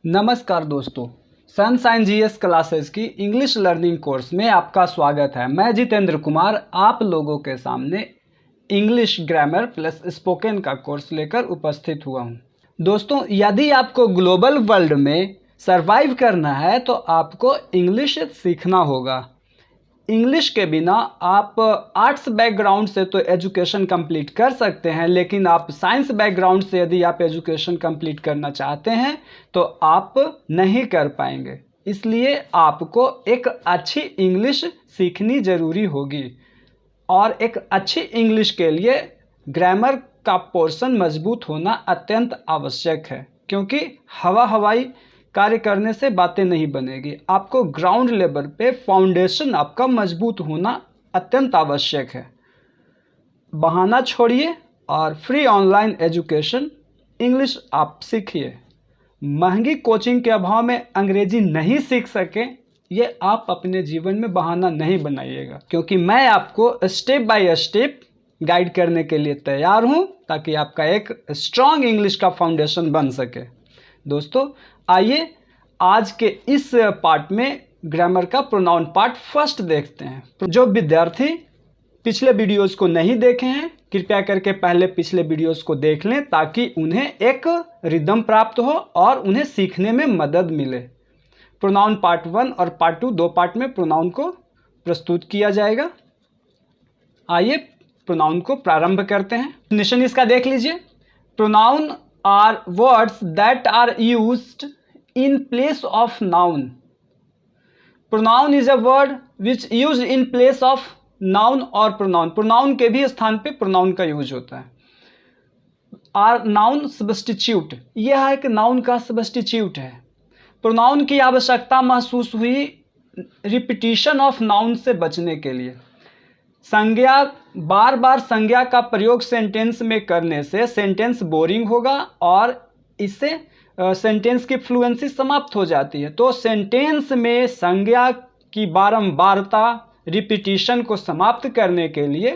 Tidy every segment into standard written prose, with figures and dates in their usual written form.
नमस्कार दोस्तों, sunshine GS classes की इंग्लिश लर्निंग कोर्स में आपका स्वागत है। मैं जितेंद्र कुमार आप लोगों के सामने इंग्लिश ग्रामर प्लस स्पोकन का कोर्स लेकर उपस्थित हुआ हूं। दोस्तों, यदि आपको ग्लोबल वर्ल्ड में सरवाइव करना है तो आपको इंग्लिश सीखना होगा। इंग्लिश के बिना आप आर्ट्स बैकग्राउंड से तो एजुकेशन कंप्लीट कर सकते हैं, लेकिन आप साइंस बैकग्राउंड से यदि आप एजुकेशन कंप्लीट करना चाहते हैं तो आप नहीं कर पाएंगे। इसलिए आपको एक अच्छी इंग्लिश सीखनी ज़रूरी होगी और एक अच्छी इंग्लिश के लिए ग्रामर का पोर्शन मजबूत होना अत्यंत आवश्यक है, क्योंकि हवाई कार्य करने से बातें नहीं बनेगी। आपको ग्राउंड लेवल पे फाउंडेशन आपका मजबूत होना अत्यंत आवश्यक है। बहाना छोड़िए और फ्री ऑनलाइन एजुकेशन इंग्लिश आप सीखिए। महंगी कोचिंग के अभाव में अंग्रेजी नहीं सीख सके, ये आप अपने जीवन में बहाना नहीं बनाइएगा, क्योंकि मैं आपको स्टेप बाय स्टेप गाइड करने के लिए तैयार हूँ ताकि आपका एक स्ट्रॉन्ग इंग्लिश का फाउंडेशन बन सके। दोस्तों, आइए आज के इस पार्ट में ग्रामर का प्रोनाउन पार्ट फर्स्ट देखते हैं। जो विद्यार्थी पिछले वीडियोस को नहीं देखे हैं, कृपया करके पहले पिछले वीडियोस को देख लें ताकि उन्हें एक रिदम प्राप्त हो और उन्हें सीखने में मदद मिले। प्रोनाउन पार्ट 1 और पार्ट 2 दो पार्ट में प्रोनाउन को प्रस्तुत किया जाएगा। आइए प्रोनाउन को प्रारंभ करते हैं। डेफिनेशन इसका देख लीजिए। Pronoun are words that are used in place of noun. Pronoun is a word which used in place of noun or pronoun. pronoun के भी स्थान पे pronoun का यूज होता है। Are noun substitute, यह एक noun का substitute है। pronoun की आवश्यकता महसूस हुई रिपीटिशन ऑफ noun से बचने के लिए। संज्ञा बार बार संज्ञा का प्रयोग सेंटेंस में करने से सेंटेंस बोरिंग होगा और इससे सेंटेंस की फ्लुएंसी समाप्त हो जाती है। तो सेंटेंस में संज्ञा की बारंबारता रिपीटिशन को समाप्त करने के लिए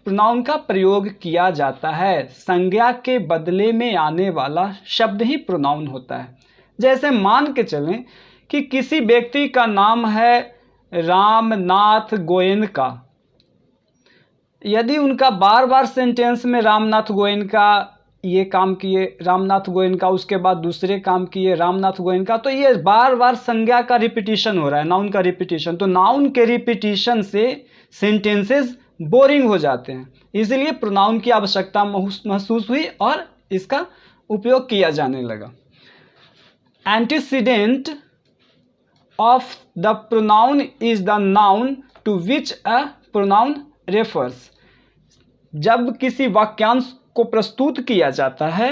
प्रोनाउन का प्रयोग किया जाता है। संज्ञा के बदले में आने वाला शब्द ही प्रोनाउन होता है। जैसे मान के चलें कि किसी व्यक्ति का नाम है रामनाथ गोयनका। यदि उनका बार बार सेंटेंस में रामनाथ गोयनका ये काम किए, रामनाथ गोयनका उसके बाद दूसरे काम किए, रामनाथ गोयनका, तो ये बार बार संज्ञा का रिपीटिशन हो रहा है, नाउन का रिपीटिशन। तो नाउन के रिपीटिशन से सेंटेंसेस बोरिंग हो जाते हैं, इसलिए प्रोनाउन की आवश्यकता महसूस हुई और इसका उपयोग किया जाने लगा। Antecedent of the pronoun is the noun to which a pronoun refers. जब किसी वाक्यांश को प्रस्तुत किया जाता है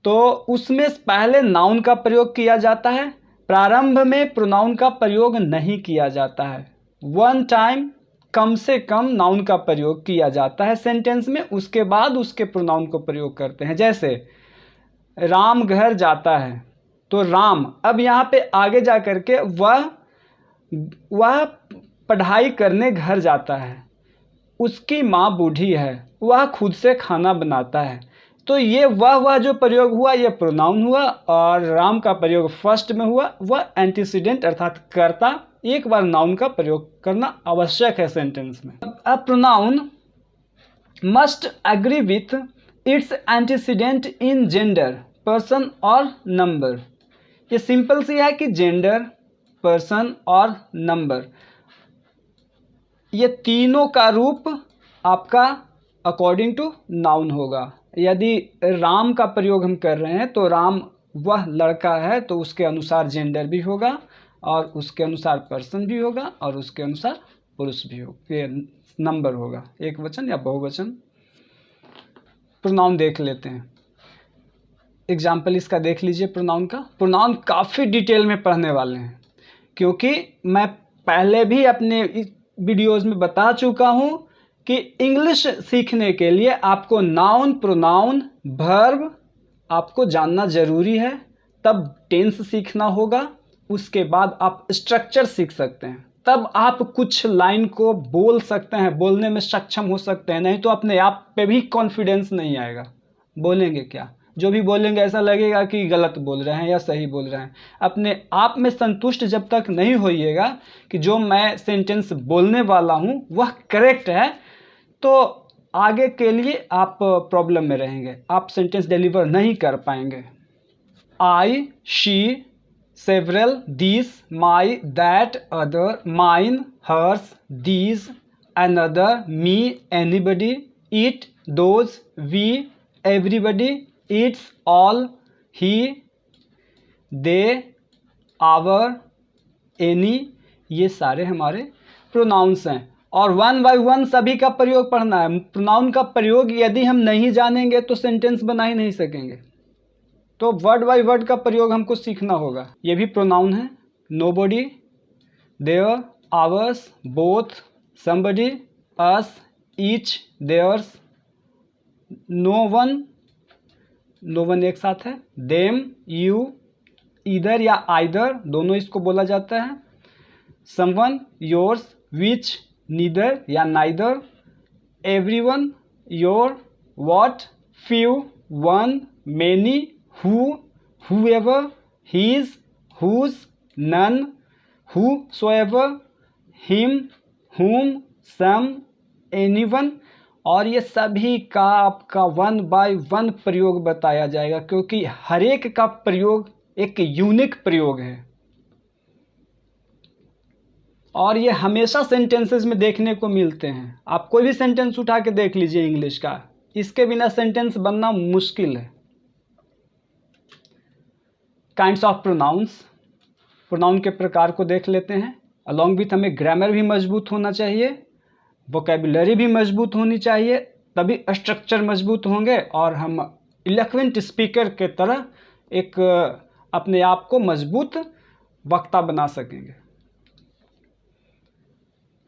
तो उसमें पहले नाउन का प्रयोग किया जाता है, प्रारंभ में प्रोनाउन का प्रयोग नहीं किया जाता है। वन टाइम कम से कम नाउन का प्रयोग किया जाता है सेंटेंस में, उसके बाद उसके प्रोनाउन को प्रयोग करते हैं। जैसे राम घर जाता है तो राम, अब यहाँ पे आगे जा करके वह पढ़ाई करने घर जाता है। उसकी माँ बूढ़ी है, वह खुद से खाना बनाता है। तो ये वह जो प्रयोग हुआ ये प्रोनाउन हुआ और राम का प्रयोग फर्स्ट में हुआ, वह एंटीसीडेंट अर्थात कर्ता। एक बार नाउन का प्रयोग करना आवश्यक है सेंटेंस में। A pronoun must agree with its antecedent in gender, person और नंबर। ये सिंपल सी है कि जेंडर, पर्सन और नंबर, ये तीनों का रूप आपका अकॉर्डिंग टू नाउन होगा। यदि राम का प्रयोग हम कर रहे हैं तो राम वह लड़का है तो उसके अनुसार जेंडर भी होगा और उसके अनुसार पर्सन भी होगा और उसके अनुसार पुरुष भी होगा, ये नंबर होगा, एक वचन या बहुवचन। प्रोनाउन देख लेते हैं। एग्जाम्पल इसका देख लीजिए प्रोनाउन का। प्रोनाउन काफ़ी डिटेल में पढ़ने वाले हैं, क्योंकि मैं पहले भी अपने वीडियोज़ में बता चुका हूँ कि इंग्लिश सीखने के लिए आपको नाउन, प्रोनाउन, वर्ब आपको जानना ज़रूरी है। तब टेंस सीखना होगा, उसके बाद आप स्ट्रक्चर सीख सकते हैं, तब आप कुछ लाइन को बोल सकते हैं, बोलने में सक्षम हो सकते हैं। नहीं तो अपने आप पे भी कॉन्फिडेंस नहीं आएगा, बोलेंगे क्या। जो भी बोलेंगे ऐसा लगेगा कि गलत बोल रहे हैं या सही बोल रहे हैं। अपने आप में संतुष्ट जब तक नहीं होइएगा कि जो मैं सेंटेंस बोलने वाला हूँ वह करेक्ट है, तो आगे के लिए आप प्रॉब्लम में रहेंगे, आप सेंटेंस डिलीवर नहीं कर पाएंगे। आई, she, several, these, my, that, other, mine, hers, these, another, me, anybody, it, those, we, everybody, its, all, he, they, our, any, ये सारे हमारे प्रोनाउंस हैं और वन बाय वन सभी का प्रयोग पढ़ना है। प्रोनाउन का प्रयोग यदि हम नहीं जानेंगे तो सेंटेंस बना ही नहीं सकेंगे, तो वर्ड बाय वर्ड का प्रयोग हमको सीखना होगा। ये भी प्रोनाउन है। Nobody, their, ours, both, somebody, us, each, theirs, no one एक साथ है। देम, यू, इधर या आइदर दोनों इसको बोला जाता है। समवन, योर्स, विच, नीदर या neither. Everyone, your, what, few, one, many, who, whoever, his, whose, none, whosoever, him, whom, some, anyone। और ये सभी का आपका वन बाय वन प्रयोग बताया जाएगा, क्योंकि हर एक का प्रयोग एक यूनिक प्रयोग है और ये हमेशा सेंटेंसेस में देखने को मिलते हैं। आप कोई भी सेंटेंस उठा के देख लीजिए इंग्लिश का, इसके बिना सेंटेंस बनना मुश्किल है। काइंड्स ऑफ प्रोनाउंस, प्रोनाउन के प्रकार को देख लेते हैं। अलॉन्ग विथ हमें ग्रामर भी मजबूत होना चाहिए, वोकेबुलरी भी मजबूत होनी चाहिए, तभी स्ट्रक्चर मजबूत होंगे और हम इलोक्वेंट स्पीकर के तरह एक अपने आप को मजबूत वक्ता बना सकेंगे।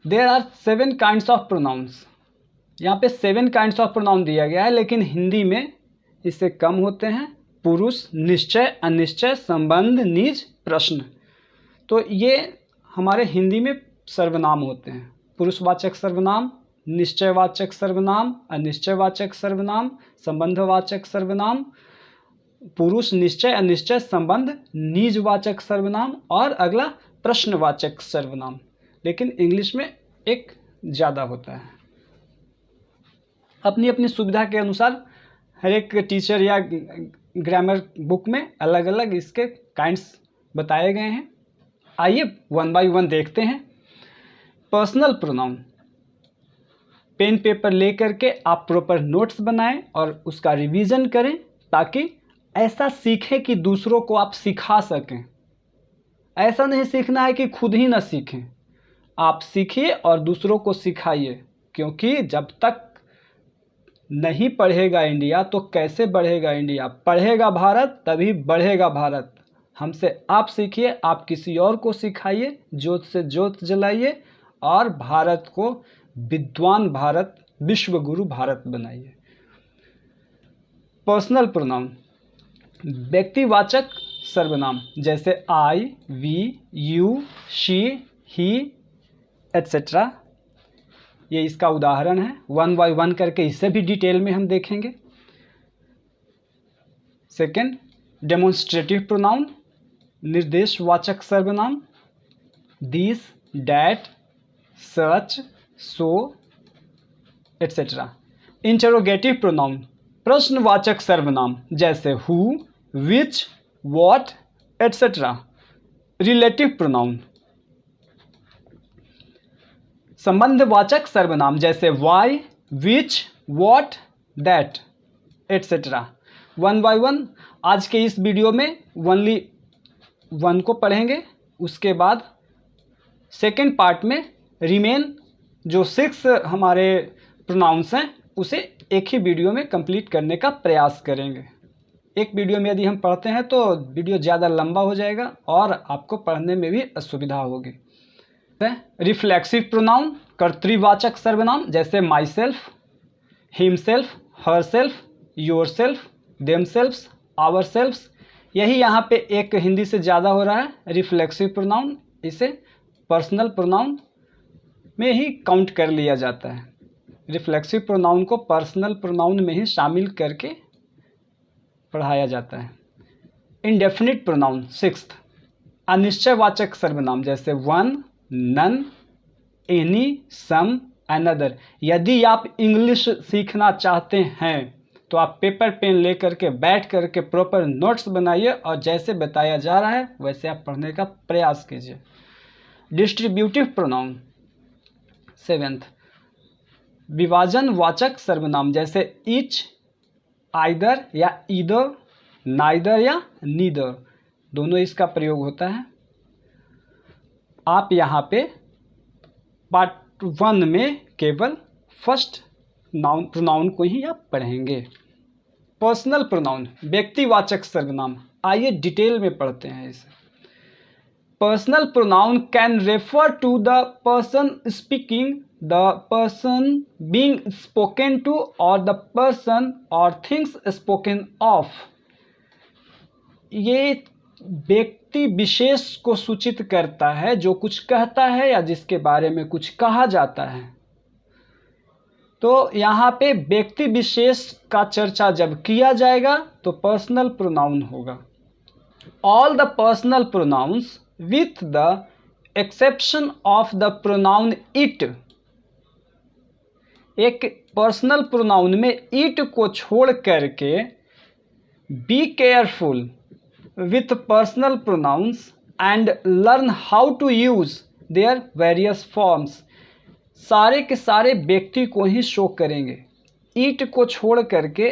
There are 7 kinds of pronouns. यहाँ पे 7 काइंड्स ऑफ प्रोनाउन दिया गया है, लेकिन हिंदी में इससे कम होते हैं। पुरुष, निश्चय, अनिश्चय, संबंध, निज, प्रश्न। तो ये हमारे हिंदी में सर्वनाम होते हैं। पुरुषवाचक सर्वनाम, निश्चयवाचक सर्वनाम, अनिश्चयवाचक सर्वनाम, संबंधवाचक सर्वनाम, पुरुष, निश्चय, अनिश्चय, संबंध, निजवाचक सर्वनाम और अगला प्रश्नवाचक सर्वनाम। लेकिन इंग्लिश में एक ज़्यादा होता है। अपनी अपनी सुविधा के अनुसार हर एक टीचर या ग्रामर बुक में अलग अलग इसके काइंड्स बताए गए हैं। आइए वन बाय वन देखते हैं। पर्सनल प्रोनाउन, पेन पेपर लेकर के आप प्रॉपर नोट्स बनाएं और उसका रिवीजन करें, ताकि ऐसा सीखें कि दूसरों को आप सिखा सकें। ऐसा नहीं सीखना है कि खुद ही ना सीखें, आप सीखिए और दूसरों को सिखाइए, क्योंकि जब तक नहीं पढ़ेगा इंडिया तो कैसे बढ़ेगा इंडिया। पढ़ेगा भारत तभी बढ़ेगा भारत। हमसे आप सीखिए, आप किसी और को सिखाइए, जोत से जोत जलाइए और भारत को विद्वान भारत, विश्व गुरु भारत बनाइए। पर्सनल प्रोनाउन, व्यक्तिवाचक सर्वनाम जैसे I, we, you, she, he etcetera, ये इसका उदाहरण है। वन बाय वन करके इससे भी डिटेल में हम देखेंगे। सेकंड, डेमोन्स्ट्रेटिव प्रोनाउन, निर्देशवाचक सर्वनाम, this, that, such, so etcetera. Interrogative pronoun, प्रश्नवाचक सर्वनाम जैसे who, which, what etcetera. Relative pronoun, संबंधवाचक सर्वनाम जैसे why, which, what, that etcetera. One by one आज के इस वीडियो में ओनली 1 को पढ़ेंगे, उसके बाद सेकेंड पार्ट में रिमेन जो 6 हमारे प्रोनाउंस हैं उसे एक ही वीडियो में कंप्लीट करने का प्रयास करेंगे। एक वीडियो में यदि हम पढ़ते हैं तो वीडियो ज़्यादा लंबा हो जाएगा और आपको पढ़ने में भी असुविधा होगी। रिफ्लेक्सिव प्रोनाउन, कर्तृवाचक सर्वनाम जैसे myself, himself, herself, yourself, themselves, ourselves. यही यहाँ पे एक हिंदी से ज़्यादा हो रहा है रिफ्लेक्सिव प्रोनाउन, इसे पर्सनल प्रोनाउन में ही काउंट कर लिया जाता है। रिफ्लेक्सिव प्रोनाउन को पर्सनल प्रोनाउन में ही शामिल करके पढ़ाया जाता है। इंडेफिनिट प्रोनाउन 6th, अनिश्चयवाचक सर्वनाम जैसे वन, नन, एनी, सम, अनदर। यदि आप इंग्लिश सीखना चाहते हैं तो आप पेपर पेन लेकर के बैठ करके प्रॉपर नोट्स बनाइए और जैसे बताया जा रहा है वैसे आप पढ़ने का प्रयास कीजिए। डिस्ट्रीब्यूटिव प्रोनाउन 7th, विभाजन वाचक सर्वनाम जैसे ईच, आइदर या ईदर, नाइदर या नीदर, दोनों इसका प्रयोग होता है। आप यहाँ पे पार्ट 1 में केवल फर्स्ट प्रोनाउन को ही आप पढ़ेंगे। पर्सनल प्रोनाउन व्यक्तिवाचक सर्वनाम, आइए डिटेल में पढ़ते हैं इसे। Personal pronoun can refer to the person speaking, the person being spoken to और द पर्सन और थिंग्स स्पोकन ऑफ। ये व्यक्ति विशेष को सूचित करता है जो कुछ कहता है या जिसके बारे में कुछ कहा जाता है। तो यहाँ पे व्यक्ति विशेष का चर्चा जब किया जाएगा तो पर्सनल प्रोनाउन होगा। All the personal pronouns with the exception of the pronoun it. एक पर्सनल प्रोनाउन में इट को छोड़ करके be careful with personal pronouns and learn how to use their various forms। सारे के सारे व्यक्ति को ही शो करेंगे। ईट को छोड़ करके,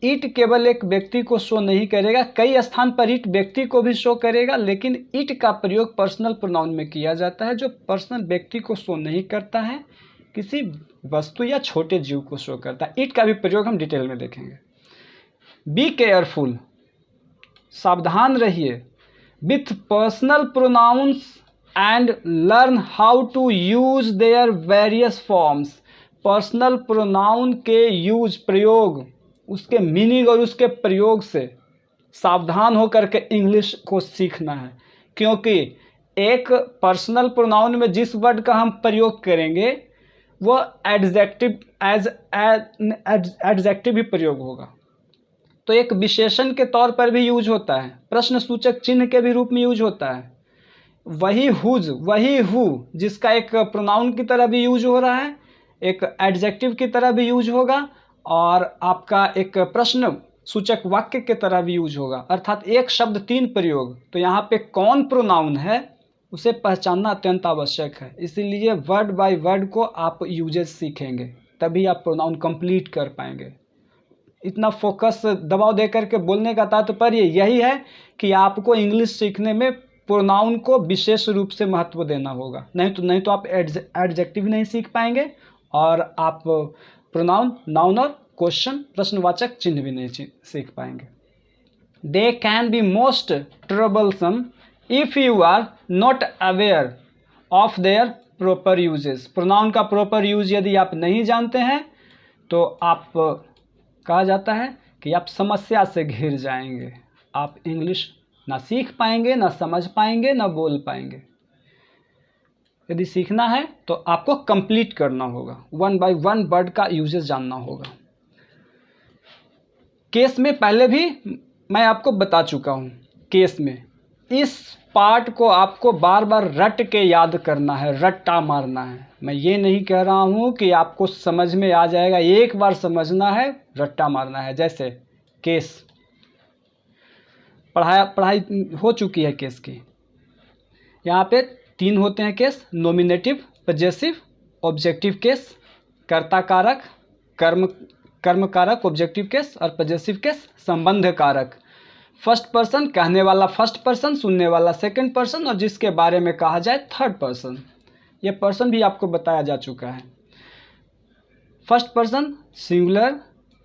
ईट केवल एक व्यक्ति को शो नहीं करेगा, कई स्थान पर ईट व्यक्ति को भी शो करेगा, लेकिन ईट का प्रयोग पर्सनल प्रोनाउन में किया जाता है जो पर्सनल व्यक्ति को शो नहीं करता है, किसी वस्तु या छोटे जीव को शो करता है। ईट का भी प्रयोग हम डिटेल में देखेंगे। बी केयरफुल, सावधान रहिए। With personal pronouns and learn how to use their various forms. Personal pronoun के यूज, प्रयोग, उसके मीनिंग और उसके प्रयोग से सावधान होकर के इंग्लिश को सीखना है, क्योंकि एक पर्सनल प्रोनाउन में जिस वर्ड का हम प्रयोग करेंगे वो एडजेक्टिव एडजेक्टिव भी प्रयोग होगा। तो एक विशेषण के तौर पर भी यूज होता है, प्रश्न सूचक चिन्ह के भी रूप में यूज होता है। वही हुज, वही हु जिसका एक प्रोनाउन की तरह भी यूज हो रहा है, एक एडजेक्टिव की तरह भी यूज होगा और आपका एक प्रश्न सूचक वाक्य की तरह भी यूज होगा, अर्थात एक शब्द 3 प्रयोग। तो यहाँ पे कौन प्रोनाउन है उसे पहचानना अत्यंत आवश्यक है। इसीलिए वर्ड बाय वर्ड को आप यूजेज सीखेंगे, तभी आप प्रोनाउन कंप्लीट कर पाएंगे। इतना फोकस दबाव दे करके बोलने का तात्पर्य यही है कि आपको इंग्लिश सीखने में प्रोनाउन को विशेष रूप से महत्व देना होगा, नहीं तो आप एडजेक्टिव नहीं सीख पाएंगे और आप प्रोनाउन, नाउन और क्वेश्चन, प्रश्नवाचक चिन्ह भी नहीं सीख पाएंगे। They can be most troublesome if you are not aware of their proper uses. Pronoun का प्रॉपर यूज यदि आप नहीं जानते हैं तो आप, कहा जाता है कि आप समस्या से घिर जाएंगे, आप इंग्लिश ना सीख पाएंगे, ना समझ पाएंगे, ना बोल पाएंगे। यदि सीखना है तो आपको कंप्लीट करना होगा, 1 बाय 1 वर्ड का यूजेस जानना होगा। केस में पहले भी मैं आपको बता चुका हूँ। केस में इस पार्ट को आपको बार बार रट के याद करना है, रट्टा मारना है। मैं ये नहीं कह रहा हूँ कि आपको समझ में आ जाएगा, एक बार समझना है, रट्टा मारना है। जैसे केस पढ़ाई हो चुकी है केस की। यहाँ पे 3 होते हैं case, nominative, possessive, objective case, कर्ता कारक, कर्म कारक ऑब्जेक्टिव केस और पजेसिव केस संबंध कारक। फर्स्ट पर्सन कहने वाला फर्स्ट पर्सन, सुनने वाला सेकंड पर्सन और जिसके बारे में कहा जाए थर्ड पर्सन। ये पर्सन भी आपको बताया जा चुका है। First person singular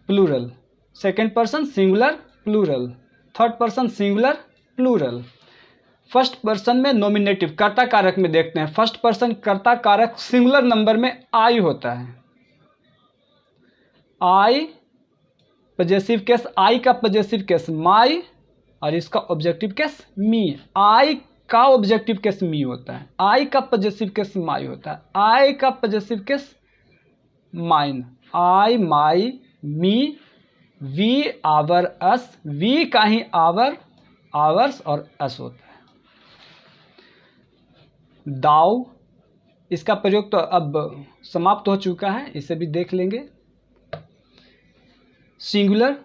plural, second person singular plural, third person singular plural. First person में नॉमिनेटिव कर्ता कारक में देखते हैं, फर्स्ट पर्सन कर्ता कारक सिंगुलर नंबर में आई होता है। आई पजेसिव केस, आई का पजेसिव केस माई और इसका ऑब्जेक्टिव केस मी। आई का ऑब्जेक्टिव केस मी होता है, आई का पजेसिव केस माई होता है, आई का possessive case mine, I my me we, our, us. We का ही आवर, आवर्स और अस होता है। दाऊ, इसका प्रयोग तो अब समाप्त हो चुका है, इसे भी देख लेंगे। सिंगुलर,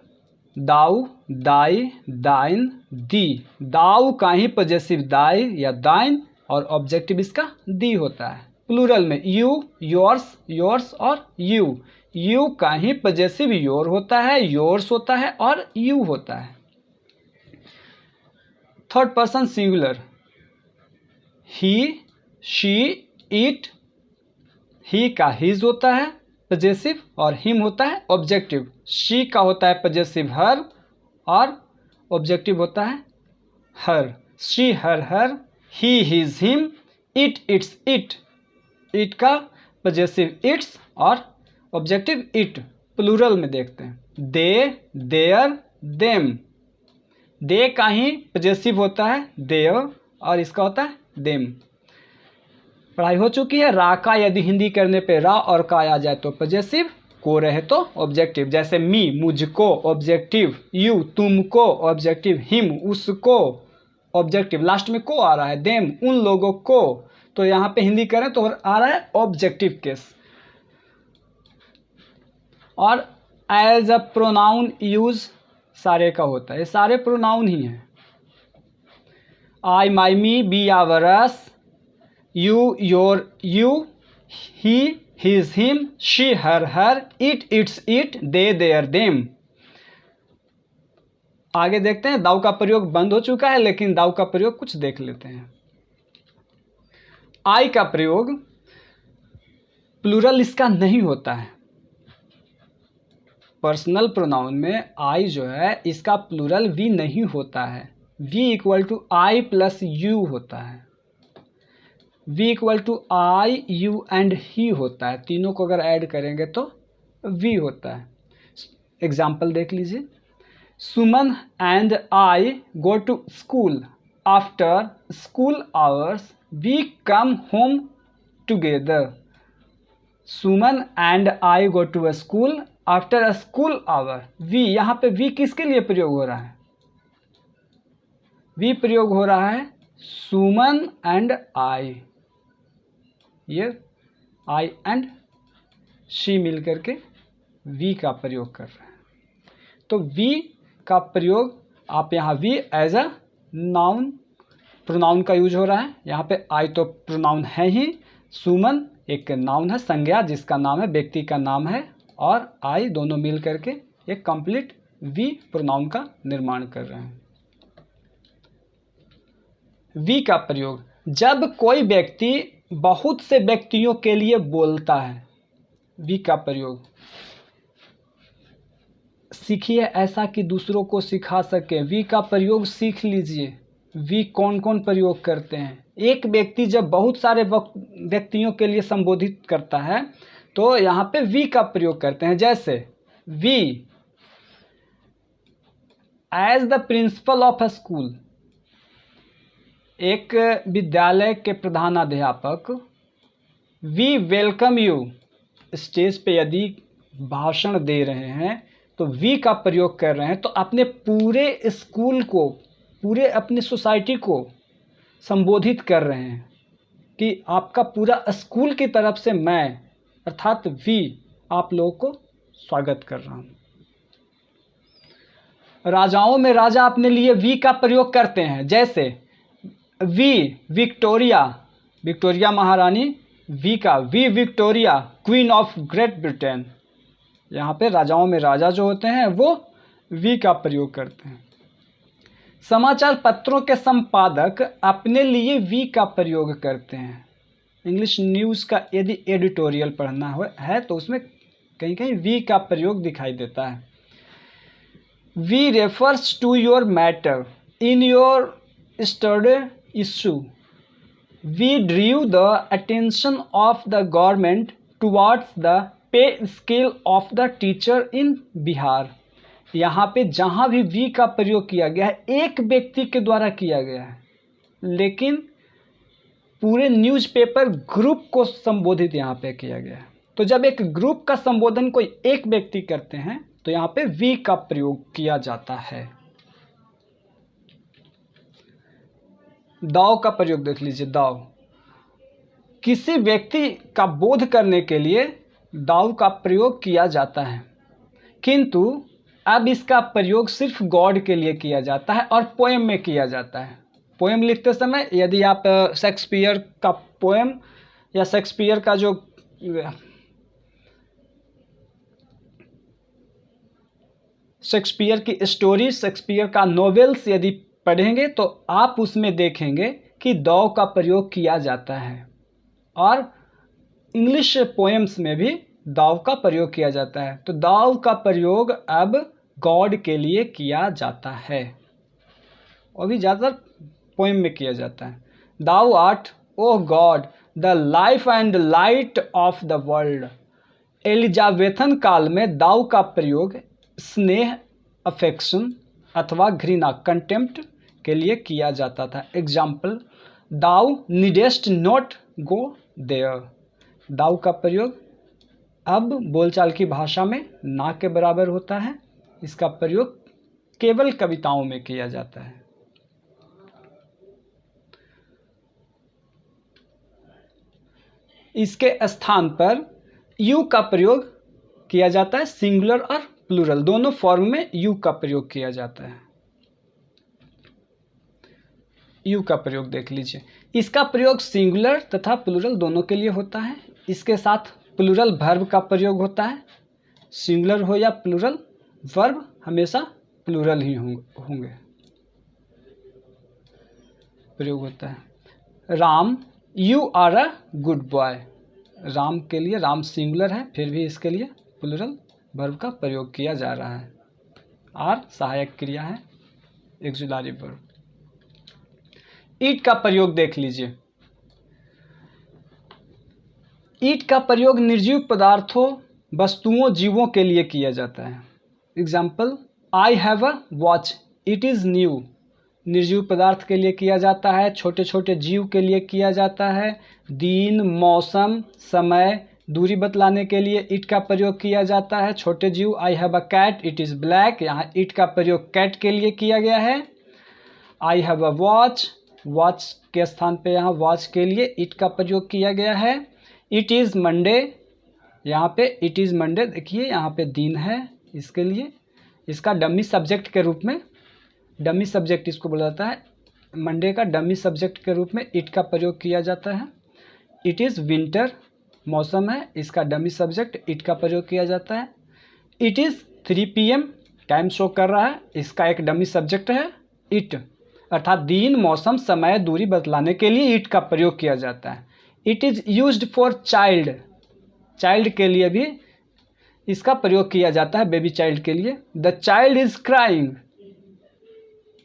दाऊ, दाई, दाइन, दी। दाऊ का ही पॉजेसिव दाई या दाइन और ऑब्जेक्टिव इसका दी होता है। प्लूरल में यू, योर्स, योर्स और यू। यू का ही पॉजेसिव योर होता है, योर्स होता है और यू होता है। Third person singular, he, she, it. He का हिज होता है पॉजेसिव और हिम होता है ऑब्जेक्टिव। शी का होता है पॉजेसिव हर और ऑब्जेक्टिव होता है her. She, her, her. He, his, him. It, its, it. It का पॉजेसिव इट्स और ऑब्जेक्टिव इट। प्लूरल में देखते हैं, दे, देयर, देम। दे का ही पॉजेसिव होता है देयर और इसका होता है देम। पढ़ाई हो चुकी है। रा का यदि हिंदी करने पे रा और का आ जाए तो पॉजेसिव, को रहे तो ऑब्जेक्टिव। जैसे मी, मुझको, ऑब्जेक्टिव। यू, तुमको, ऑब्जेक्टिव। हिम, उसको, ऑब्जेक्टिव। लास्ट में को आ रहा है, देम, उन लोगों को। तो यहाँ पे हिंदी करें तो आ रहा है ऑब्जेक्टिव केस। और एज अ प्रोनाउन यूज सारे का होता है, ये सारे प्रोनाउन ही हैं। I, my, me, we, our, us. You, your, you. He, his, him. She, her, her. It, its, it. They, their, them. आगे देखते हैं। दाऊ का प्रयोग बंद हो चुका है, लेकिन दाऊ का प्रयोग कुछ देख लेते हैं। आई का प्रयोग प्लूरल इसका नहीं होता है। पर्सनल प्रोनाउन में आई जो है इसका प्लूरल वी नहीं होता है। We equal to I plus you होता है। We equal to I, you and he होता है। तीनों को अगर ऐड करेंगे तो वी होता है। एग्जाम्पल देख लीजिए। Suman and I go to school. After school hours we come home together. Suman and I go to a school after a school hour. We, यहाँ पे वी किसके लिए प्रयोग हो रहा है? वी प्रयोग हो रहा है सुमन एंड आई। ये आई एंड शी मिल करके वी का प्रयोग कर रहे हैं। तो वी का प्रयोग आप यहाँ we as a noun, pronoun का यूज हो रहा है। यहाँ पे आई तो प्रोनाउन है ही, सुमन एक नाउन है, संज्ञा जिसका नाम है, व्यक्ति का नाम है, और आई दोनों मिल करके एक कंप्लीट वी प्रोनाउन का निर्माण कर रहे हैं। वी का प्रयोग जब कोई व्यक्ति बहुत से व्यक्तियों के लिए बोलता है। वी का प्रयोग सीखिए ऐसा कि दूसरों को सिखा सके। वी का प्रयोग सीख लीजिए। वी कौन कौन प्रयोग करते हैं। एक व्यक्ति जब बहुत सारे व्यक्तियों के लिए संबोधित करता है तो यहाँ पे वी का प्रयोग करते हैं। जैसे we as the principal of a school, एक विद्यालय के प्रधानाध्यापक। वी वेलकम यू, स्टेज पे यदि भाषण दे रहे हैं तो वी का प्रयोग कर रहे हैं, तो अपने पूरे स्कूल को, पूरे अपनी सोसाइटी को संबोधित कर रहे हैं कि आपका पूरा स्कूल की तरफ से मैं अर्थात वी आप लोगों को स्वागत कर रहा हूँ। राजाओं में राजा अपने लिए वी का प्रयोग करते हैं। जैसे वी विक्टोरिया, विक्टोरिया महारानी। वी का we Victoria queen of Great Britain. यहाँ पे राजाओं में राजा जो होते हैं वो वी का प्रयोग करते हैं। समाचार पत्रों के संपादक अपने लिए वी का प्रयोग करते हैं। इंग्लिश न्यूज़ का यदि एडिटोरियल पढ़ना है तो उसमें कहीं कहीं वी का प्रयोग दिखाई देता है। We refers to your matter in your study issue. We drew the attention of the government towards the pay scale of the teacher in Bihar. यहाँ पे जहाँ भी वी का प्रयोग किया गया है एक व्यक्ति के द्वारा किया गया है, लेकिन पूरे न्यूज़पेपर ग्रुप को संबोधित यहाँ पे किया गया है। तो जब एक ग्रुप का संबोधन कोई एक व्यक्ति करते हैं तो यहाँ पे वी का प्रयोग किया जाता है। दाव का प्रयोग देख लीजिए। दाव किसी व्यक्ति का बोध करने के लिए दाव का प्रयोग किया जाता है, किंतु अब इसका प्रयोग सिर्फ गॉड के लिए किया जाता है और पोएम में किया जाता है। पोएम लिखते समय यदि आप शेक्सपियर का पोएम या शेक्सपियर का जो शेक्सपियर की स्टोरी, शेक्सपियर का नॉवेल्स यदि पढ़ेंगे तो आप उसमें देखेंगे कि दाव का प्रयोग किया जाता है, और इंग्लिश पोएम्स में भी दाव का प्रयोग किया जाता है। तो दाव का प्रयोग अब गॉड के लिए किया जाता है, और भी ज़्यादातर पोएम में किया जाता है। Thou art O God the life and light of the world. Elizabethan काल में दाव का प्रयोग स्नेह, अफेक्शन अथवा घृणा, कंटेम्प्ट के लिए किया जाता था। एग्जाम्पल, दाव नीडेस्ट नॉट गो देयर। दाव का प्रयोग अब बोलचाल की भाषा में ना के बराबर होता है। इसका प्रयोग केवल कविताओं में किया जाता है। इसके स्थान पर यू का प्रयोग किया जाता है। सिंगुलर और प्लूरल दोनों फॉर्म में यू का प्रयोग किया जाता है। यू का प्रयोग देख लीजिए। इसका प्रयोग सिंगुलर तथा प्लूरल दोनों के लिए होता है। इसके साथ प्लूरल वर्ब का प्रयोग होता है। सिंगुलर हो या प्लूरल, वर्ब हमेशा प्लूरल ही होंगे, प्रयोग होता है। Ram, you are a good boy. Ram के लिए, राम सिंगुलर है, फिर भी इसके लिए प्लूरल वर्ब का प्रयोग किया जा रहा है। आर सहायक क्रिया है, एक्सिलरी वर्ब। ईट का प्रयोग देख लीजिए। ईट का प्रयोग निर्जीव पदार्थों, वस्तुओं, जीवों के लिए किया जाता है। Example, I have a watch, it is new. निर्जीव पदार्थ के लिए किया जाता है, छोटे छोटे जीव के लिए किया जाता है। दिन, मौसम, समय, दूरी बतलाने के लिए ईट का प्रयोग किया जाता है। छोटे जीव, I have a cat, it is black. यहाँ ईट का प्रयोग कैट के लिए किया गया है। आई हैव अ वॉच, वॉच के स्थान पे यहाँ वॉच के लिए ईट का प्रयोग किया गया है। इट इज़ मंडे, यहाँ पे इट इज़ मंडे देखिए, यहाँ पे दिन है, इसके लिए इसका डमी सब्जेक्ट के रूप में, डमी सब्जेक्ट इसको बोला जाता है। मंडे का डमी सब्जेक्ट के रूप में इट का प्रयोग किया जाता है। इट इज़ विंटर, मौसम है, इसका डमी सब्जेक्ट इट का प्रयोग किया जाता है। It is 3 PM, time show कर रहा है, इसका एक डमी सब्जेक्ट है इट, अर्थात दिन, मौसम, समय, दूरी बतलाने के लिए इट का प्रयोग किया जाता है। It is used for child, child के लिए भी इसका प्रयोग किया जाता है, बेबी चाइल्ड के लिए। The child is crying,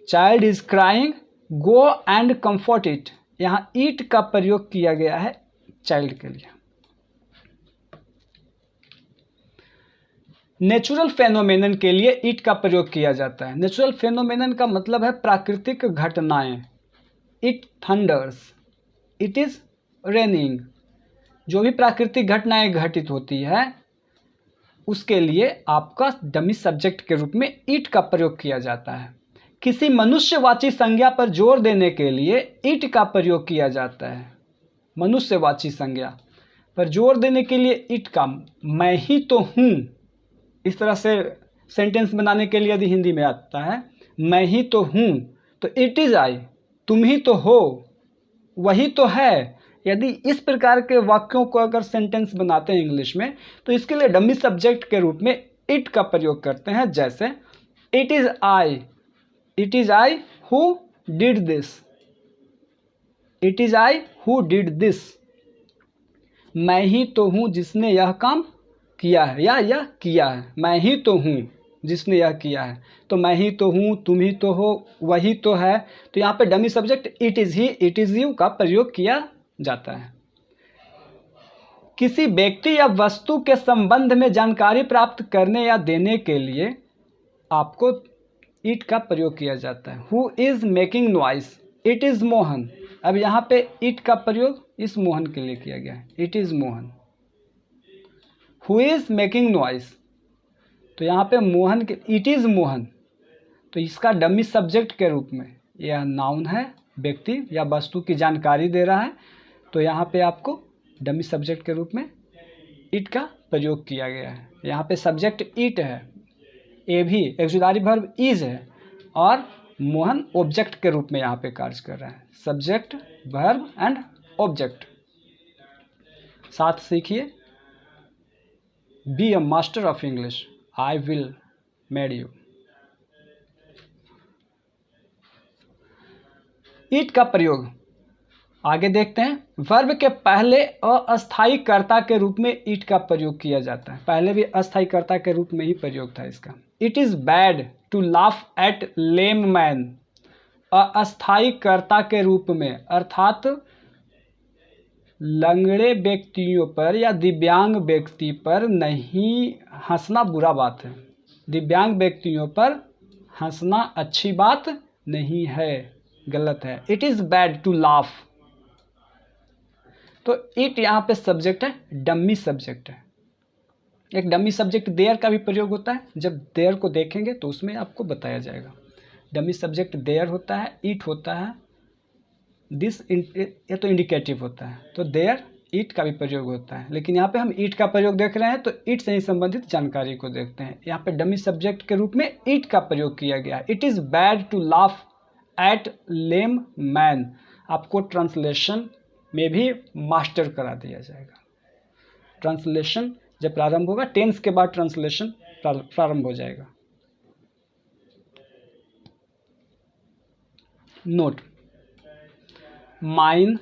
child is crying, go and comfort it. यहाँ ईट का प्रयोग किया गया है चाइल्ड के लिए। नेचुरल फेनोमेनन के लिए ईट का प्रयोग किया जाता है। नेचुरल फेनोमेनन का मतलब है प्राकृतिक घटनाएं। It thunder's, it is raining. जो भी प्राकृतिक घटनाएं घटित होती है उसके लिए आपका डमी सब्जेक्ट के रूप में इट का प्रयोग किया जाता है। किसी मनुष्यवाची संज्ञा पर जोर देने के लिए इट का प्रयोग किया जाता है। मनुष्यवाची संज्ञा पर जोर देने के लिए इट का, मैं ही तो हूँ, इस तरह से सेंटेंस बनाने के लिए यदि हिंदी में आता है मैं ही तो हूँ, तो इट इज़ आई, तुम ही तो हो, वही तो है। यदि इस प्रकार के वाक्यों को अगर सेंटेंस बनाते हैं इंग्लिश में तो इसके लिए डमी सब्जेक्ट के रूप में इट का प्रयोग करते हैं। जैसे it is I, it is I who did this, it is I who did this. मैं ही तो हूँ जिसने यह काम किया है या यह किया है, मैं ही तो हूँ जिसने यह किया है। तो मैं ही तो हूँ, तुम ही तो हो, वही तो है। तो यहाँ पे dummy subject it is he, it is you का प्रयोग किया जाता है। किसी व्यक्ति या वस्तु के संबंध में जानकारी प्राप्त करने या देने के लिए आपको इट का प्रयोग किया जाता है। Who is making noise, it is Mohan. अब यहाँ पे इट का प्रयोग इस मोहन के लिए किया गया है, it is Mohan. Who is making noise, तो यहाँ पे मोहन के, इट इज़ मोहन, तो इसका डमी सब्जेक्ट के रूप में, यह नाउन है, व्यक्ति या वस्तु की जानकारी दे रहा है, तो यहाँ पे आपको डमी सब्जेक्ट के रूप में इट का प्रयोग किया गया है। यहाँ पे सब्जेक्ट इट है, ए भी ऑक्सिलरी वर्ब इज है, और मोहन ऑब्जेक्ट के रूप में यहाँ पे कार्य कर रहा है। Subject, verb and object. साथ सीखिए, be a master of English, I will made you. It का प्रयोग आगे देखते हैं। वर्ब के पहले अस्थायी कर्ता के रूप में इट का प्रयोग किया जाता है। पहले भी अस्थायी कर्ता के रूप में ही प्रयोग था इसका। It is bad to laugh at lame man, अस्थायी कर्ता के रूप में, अर्थात लंगड़े व्यक्तियों पर या दिव्यांग व्यक्ति पर नहीं हंसना बुरा बात है। दिव्यांग व्यक्तियों पर हंसना अच्छी बात नहीं है, गलत है। It is bad to laugh, तो इट यहाँ पे सब्जेक्ट है, डमी सब्जेक्ट है। एक डमी सब्जेक्ट देयर का भी प्रयोग होता है, जब देयर को देखेंगे तो उसमें आपको बताया जाएगा। डमी सब्जेक्ट देयर होता है, इट होता है, दिस, ये तो इंडिकेटिव होता है, तो देयर इट का भी प्रयोग होता है। लेकिन यहाँ पे हम इट का प्रयोग देख रहे हैं तो इट से ही संबंधित जानकारी को देखते हैं। यहाँ पे डमी सब्जेक्ट के रूप में इट का प्रयोग किया गया है। It is bad to laugh at lame man, आपको ट्रांसलेशन में भी मास्टर करा दिया जाएगा। ट्रांसलेशन जब प्रारंभ होगा, टेंस के बाद ट्रांसलेशन प्रारंभ हो जाएगा। Note, mine,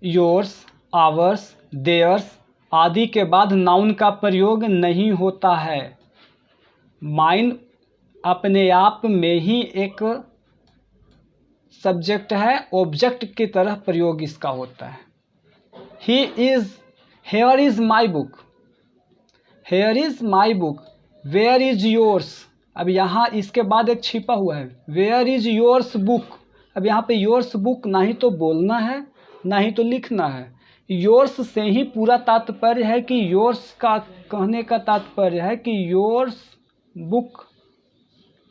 yours, ours, theirs आदि के बाद नाउन का प्रयोग नहीं होता है। माइन अपने आप में ही एक सब्जेक्ट है, ऑब्जेक्ट की तरह प्रयोग इसका होता है। He is, here is my book, here is my book, where is yours, अब यहाँ इसके बाद एक छिपा हुआ है, वेयर इज योर्स बुक। अब यहाँ पे योर्स बुक ना ही तो बोलना है ना ही तो लिखना है। योर्स से ही पूरा तात्पर्य है कि योर्स का कहने का तात्पर्य है कि योर्स बुक,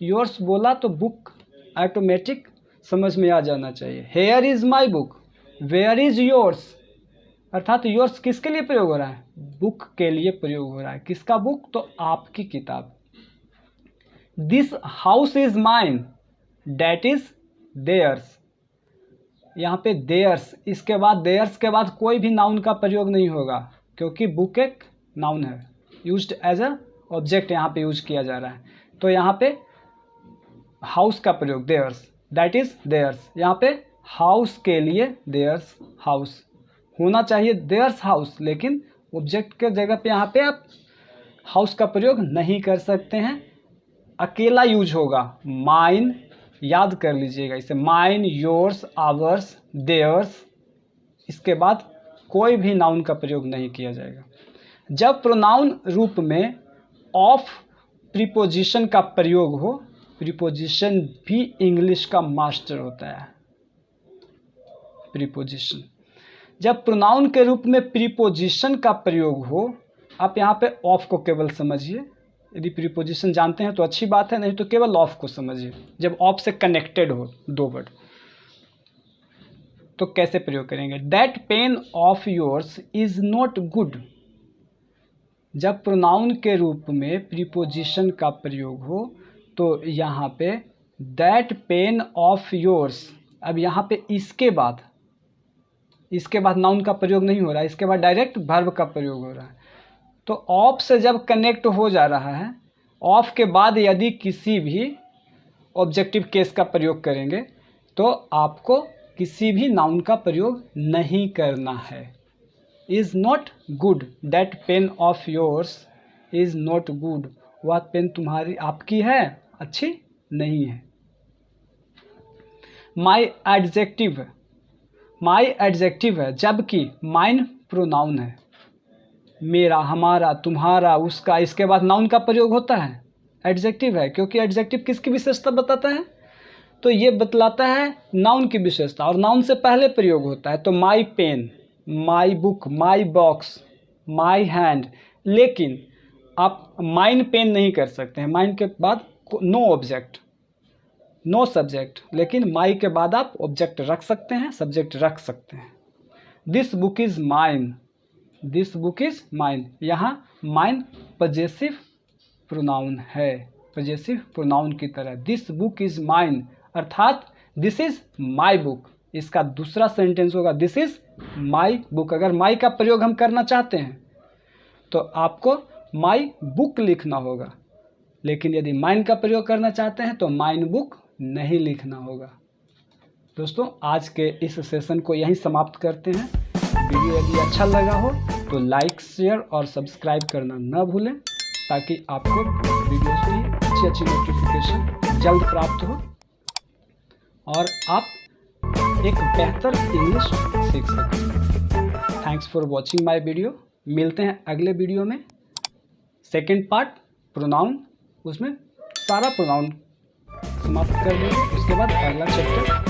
योर्स बोला तो बुक ऑटोमेटिक समझ में आ जाना चाहिए। Here is my book, where is yours, अर्थात योर्स किसके लिए प्रयोग हो रहा है? बुक के लिए प्रयोग हो रहा है। किसका बुक? तो आपकी किताब। This house is mine, that is theirs. यहाँ पे देयर्स, इसके बाद देयर्स के बाद कोई भी नाउन का प्रयोग नहीं होगा, क्योंकि बुक एक नाउन है, यूज्ड एज अ ऑब्जेक्ट यहाँ पे यूज किया जा रहा है। तो यहाँ पे हाउस का प्रयोग, देयर्स, दैट इज देयर्स। यहाँ पे हाउस के लिए देयर्स हाउस होना चाहिए, देयर्स हाउस, लेकिन ऑब्जेक्ट के जगह पे यहाँ पे आप हाउस का प्रयोग नहीं कर सकते हैं, अकेला यूज होगा। माइन, याद कर लीजिएगा इसे, माइन, योर्स, आवर्स, देयर्स, इसके बाद कोई भी नाउन का प्रयोग नहीं किया जाएगा। जब प्रोनाउन रूप में ऑफ प्रीपोजिशन का प्रयोग हो, प्रीपोजिशन भी इंग्लिश का मास्टर होता है। प्रीपोजिशन, जब प्रोनाउन के रूप में प्रीपोजिशन का प्रयोग हो, आप यहाँ पे ऑफ को केवल समझिए। यदि प्रीपोजिशन जानते हैं तो अच्छी बात है, नहीं तो केवल ऑफ को समझिए। जब ऑफ से कनेक्टेड हो दो वर्ड, तो कैसे प्रयोग करेंगे? That pain of yours is not good. जब प्रोनाउन के रूप में प्रीपोजिशन का प्रयोग हो तो यहाँ पे दैट पेन ऑफ योर्स, अब यहाँ पे इसके बाद नाउन का प्रयोग नहीं हो रहा है, इसके बाद डायरेक्ट वर्ब का प्रयोग हो रहा है। तो ऑफ से जब कनेक्ट हो जा रहा है, ऑफ के बाद यदि किसी भी ऑब्जेक्टिव केस का प्रयोग करेंगे तो आपको किसी भी नाउन का प्रयोग नहीं करना है। Is not good, that pain of yours is not good, वह पेन तुम्हारी आपकी है, अच्छी नहीं है। माई एडजेक्टिव, माई एडजेक्टिव है, जबकि माइन प्रोनाउन है। मेरा, हमारा, तुम्हारा, उसका, इसके बाद नाउन का प्रयोग होता है, एडजेक्टिव है, क्योंकि एडजेक्टिव किसकी विशेषता बताता है? तो ये बतलाता है नाउन की विशेषता, और नाउन से पहले प्रयोग होता है। तो my pen, my book, my box, my hand, लेकिन आप माइन पेन नहीं कर सकते हैं, माइन के बाद नो ऑब्जेक्ट, नो सब्जेक्ट, लेकिन माई के बाद आप ऑब्जेक्ट रख सकते हैं, सब्जेक्ट रख सकते हैं। This book is mine, this book is mine, यहाँ माइन पजेसिव प्रोनाउन है, पजेसिव प्रोनाउन की तरह। दिस बुक इज़ माइन अर्थात दिस इज़ माई बुक। इसका दूसरा सेंटेंस होगा दिस इज़ माई बुक। अगर माई का प्रयोग हम करना चाहते हैं तो आपको माई बुक लिखना होगा, लेकिन यदि माइन का प्रयोग करना चाहते हैं तो माइन बुक नहीं लिखना होगा। दोस्तों, आज के इस सेशन को यहीं समाप्त करते हैं। वीडियो यदि अच्छा लगा हो तो लाइक, शेयर और सब्सक्राइब करना न भूलें, ताकि आपको वीडियोस की अच्छी नोटिफिकेशन जल्द प्राप्त हो और आप एक बेहतर इंग्लिश सीख सकें। Thanks for watching my video. मिलते हैं अगले वीडियो में। सेकंड पार्ट प्रोनाउन, उसमें सारा प्रोनाउन समाप्त कर देंगे, उसके बाद अगला चैप्टर